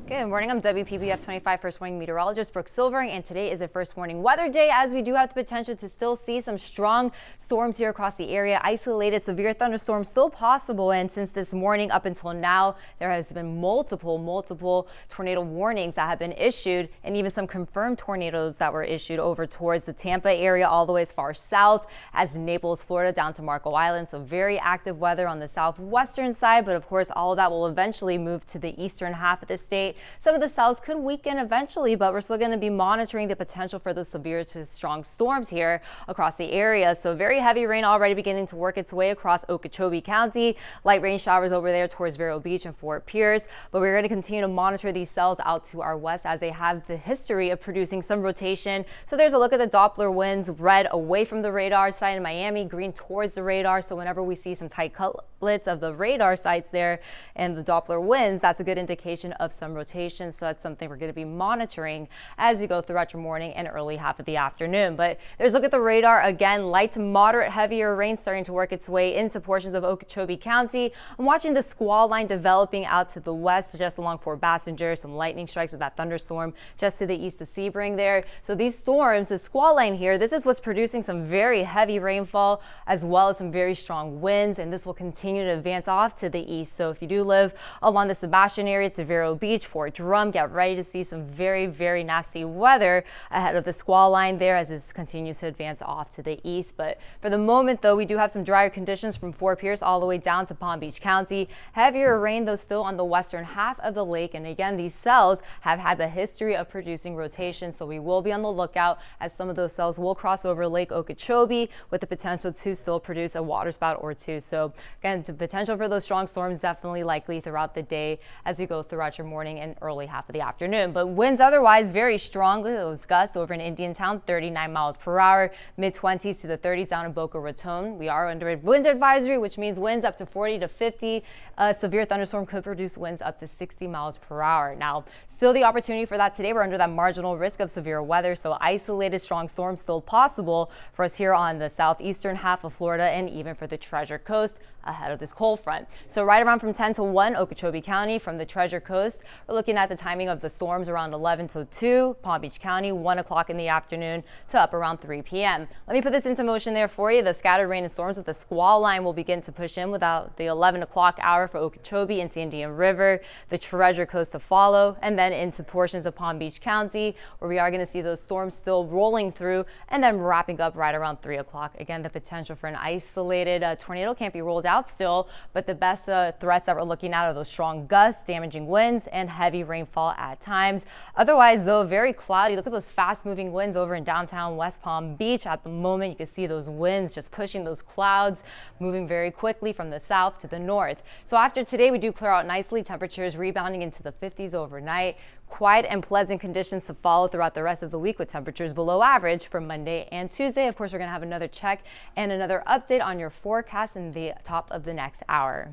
Good morning, I'm WPBF 25 First Warning Meteorologist Brooke Silvering, and today is a First Warning weather day as we do have the potential to still see some strong storms here across the area. Isolated severe thunderstorms still possible, and since this morning up until now, there has been multiple tornado warnings that have been issued, and even some confirmed tornadoes that were issued over towards the Tampa area all the way as far south as Naples, Florida, down to Marco Island. So very active weather on the southwestern side, but of course all of that will eventually move to the eastern half of the state. Some of the cells could weaken eventually, but we're still going to be monitoring the potential for those severe to strong storms here across the area. So very heavy rain already beginning to work its way across Okeechobee County. Light rain showers over there towards Vero Beach and Fort Pierce. But we're going to continue to monitor these cells out to our west as they have the history of producing some rotation. So there's a look at the Doppler winds, red away from the radar site in Miami, green towards the radar. So whenever we see some tight cutlets of the radar sites there and the Doppler winds, that's a good indication of some rotation. So that's something we're going to be monitoring as you go throughout your morning and early half of the afternoon. But there's a look at the radar again, light to moderate heavier rain starting to work its way into portions of Okeechobee County. I'm watching the squall line developing out to the west, just along Fort Bassinger, some lightning strikes with that thunderstorm just to the east of Sebring there. So these storms, the squall line here, this is what's producing some very heavy rainfall as well as some very strong winds, and this will continue to advance off to the east. So if you do live along the Sebastian area to Vero Beach, Fort Drum, get ready to see some very nasty weather ahead of the squall line there as it continues to advance off to the east. But for the moment, though, we do have some drier conditions from Fort Pierce all the way down to Palm Beach County. Heavier rain, though, still on the western half of the lake. And again, these cells have had the history of producing rotation, so we will be on the lookout as some of those cells will cross over Lake Okeechobee with the potential to still produce a waterspout or two. So again, the potential for those strong storms definitely likely throughout the day as you go throughout your morning and early half of the afternoon. But winds otherwise very strong. Those gusts over in Indiantown, 39 miles per hour, mid-20s to the 30s down in Boca Raton. We are under a wind advisory, which means winds up to 40 to 50. Severe thunderstorm could produce winds up to 60 miles per hour. Now, still the opportunity for that today. We're under that marginal risk of severe weather, so isolated strong storms still possible for us here on the southeastern half of Florida and even for the Treasure Coast ahead of this cold front. So right around from 10 to 1, Okeechobee County from the Treasure Coast. We're looking at the timing of the storms around 11 to 2, Palm Beach County, 1 o'clock in the afternoon to up around 3 p.m. Let me put this into motion there for you. The scattered rain and storms with the squall line will begin to push in without the 11 o'clock hour for Okeechobee into Indian River, the Treasure Coast to follow, and then into portions of Palm Beach County, where we are going to see those storms still rolling through and then wrapping up right around 3 o'clock. Again, the potential for an isolated tornado can't be ruled out still, but the best threats that we're looking at are those strong gusts, damaging winds, and heavy rainfall at times. Otherwise, though, very cloudy. Look at those fast-moving winds over in downtown West Palm Beach. At the moment, you can see those winds just pushing those clouds, moving very quickly from the south to the north. So after today, we do clear out nicely. Temperatures rebounding into the 50s overnight. Quiet and pleasant conditions to follow throughout the rest of the week with temperatures below average for Monday and Tuesday. Of course, we're going to have another check and another update on your forecast in the top of the next hour.